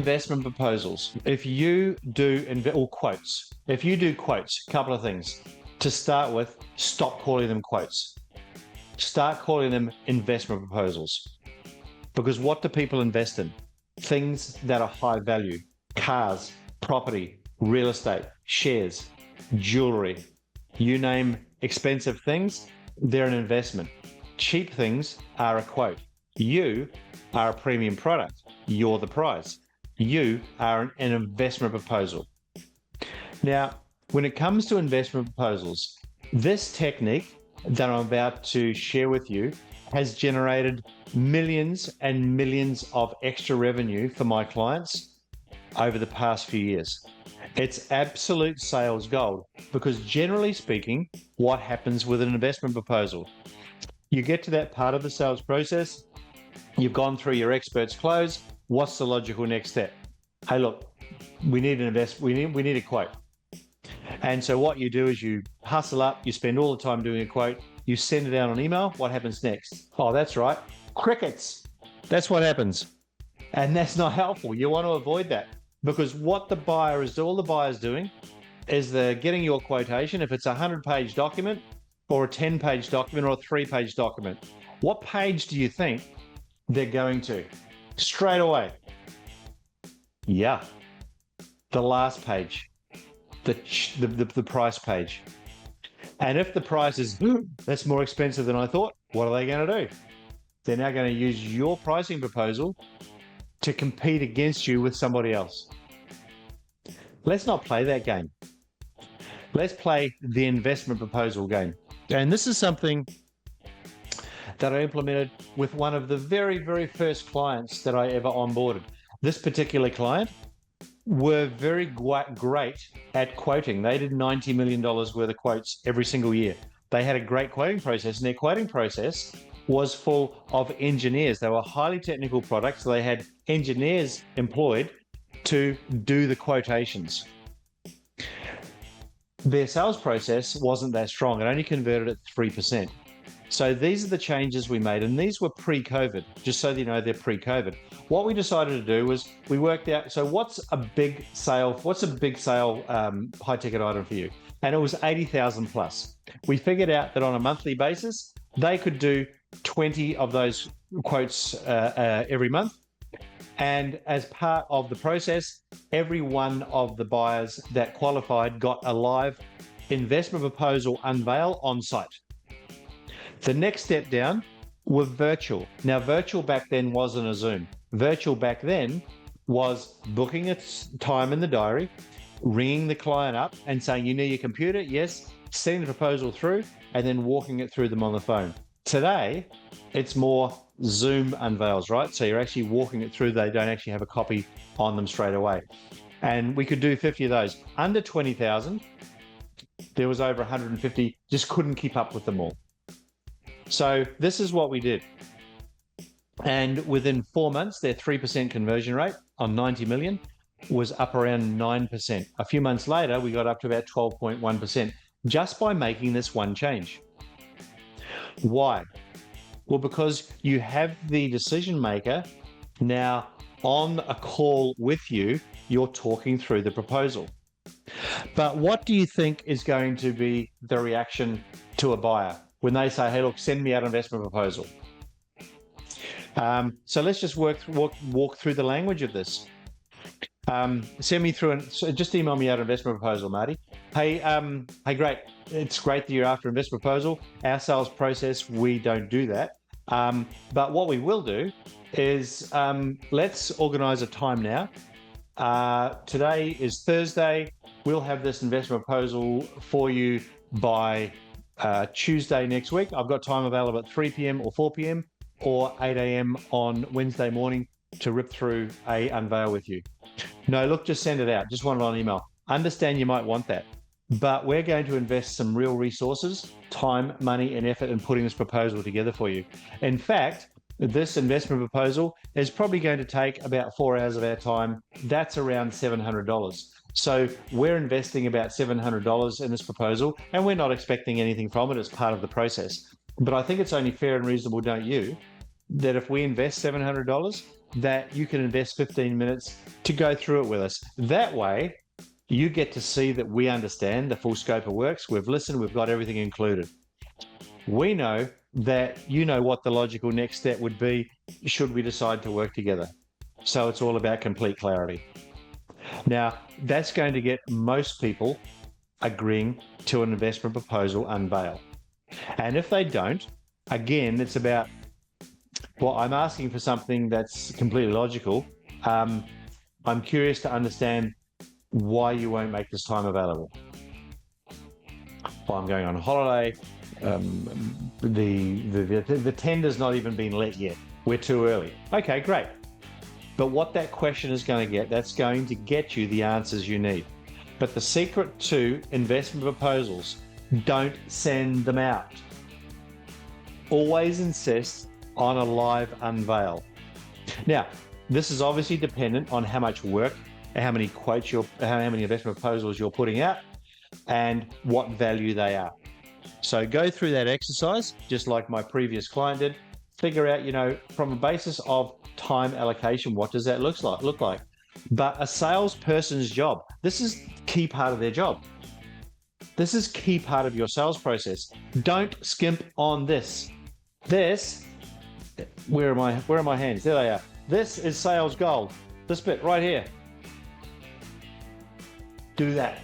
investment proposals, if you do, or quotes, if you do quotes, a couple of things. To start with, stop calling them quotes. Start calling them investment proposals. Because what do people invest in? Things that are high value: cars, property, real estate, shares, jewelry. You name expensive things, they're an investment. Cheap things are a quote. You are a premium product. You're the prize. You are an investment proposal. Now, when it comes to investment proposals, this technique that I'm about to share with you has generated millions and millions of extra revenue for my clients over the past few years. It's absolute sales gold, because generally speaking, what happens with an investment proposal? You get to that part of the sales process, you've gone through your expert's close. What's the logical next step? Hey, look, we need a quote. And so what you do is you hustle up, you spend all the time doing a quote, you send it out on email. What happens next? Oh, that's right, crickets. That's what happens. And that's not helpful. You want to avoid that, because what all the buyer's doing is they're getting your quotation. If it's a 100-page document or a 10-page document or a 3-page document, what page do you think they're going to? Straight away. Yeah, the last page. The price page. And if the price is, that's more expensive than I thought, what are they going to do? They're now going to use your pricing proposal to compete against you with somebody else. Let's not play that game. Let's play the investment proposal game. And this is something that I implemented with one of the very, very first clients that I ever onboarded. This particular client were very great at quoting. They did $90 million worth of quotes every single year. They had a great quoting process, and their quoting process was full of engineers. They were highly technical products. So they had engineers employed to do the quotations. Their sales process wasn't that strong. It only converted at 3%. So these are the changes we made, and these were pre-COVID, just so that you know they're pre-COVID. What we decided to do was we worked out, so what's a big sale high ticket item for you? And it was 80,000 plus. We figured out that on a monthly basis, they could do 20 of those quotes every month. And as part of the process, every one of the buyers that qualified got a live investment proposal unveil on site. The next step down were virtual. Now, virtual back then wasn't a Zoom. Virtual back then was booking a time in the diary, ringing the client up and saying, you need your computer? Yes. Sending the proposal through and then walking it through them on the phone. Today, it's more Zoom unveils, right? So you're actually walking it through. They don't actually have a copy on them straight away. And we could do 50 of those. Under 20,000, there was over 150, just couldn't keep up with them all. So this is what we did. And within 4 months, their 3% conversion rate on 90 million was up around 9%. A few months later, we got up to about 12.1% just by making this one change. Why? Well, because you have the decision maker now on a call with you, you're talking through the proposal. But what do you think is going to be the reaction to a buyer when they say, hey, look, send me out an investment proposal? So let's just walk through the language of this. Send me through just email me out an investment proposal, Marty. Hey, great. It's great that you're after an investment proposal. Our sales process, we don't do that. But what we will do is let's organize a time now. Today is Thursday. We'll have this investment proposal for you by Tuesday next week. I've got time available at 3 p.m. or 4 p.m. or 8 a.m. on Wednesday morning to rip through a unveil with you. No, look, just send it out. Just want it on email. Understand you might want that, but we're going to invest some real resources, time, money, and effort in putting this proposal together for you. In fact, this investment proposal is probably going to take about 4 hours of our time. That's around $700. So we're investing about $700 in this proposal, and we're not expecting anything from it as part of the process. But I think it's only fair and reasonable, don't you, that if we invest $700, that you can invest 15 minutes to go through it with us. That way, you get to see that we understand the full scope of works. We've listened, we've got everything included. We know that you know what the logical next step would be should we decide to work together. So it's all about complete clarity. Now, that's going to get most people agreeing to an investment proposal unveiled. And if they don't, again, it's about, well, I'm asking for something that's completely logical. I'm curious to understand why you won't make this time available. Well, I'm going on holiday. The tender's not even been let yet. We're too early. Okay, great. But what that question is going to get, that's going to get you the answers you need. But the secret to investment proposals, don't send them out. Always insist on a live unveil. Now, this is obviously dependent on how much work, how many quotes how many investment proposals you're putting out, and what value they are. So go through that exercise, just like my previous client did. Figure out, from a basis of time allocation, what does that look like? But a salesperson's job, this is key part of their job. This is key part of your sales process. Don't skimp on this. This, where are my hands? There they are. This is sales gold. This bit right here. Do that.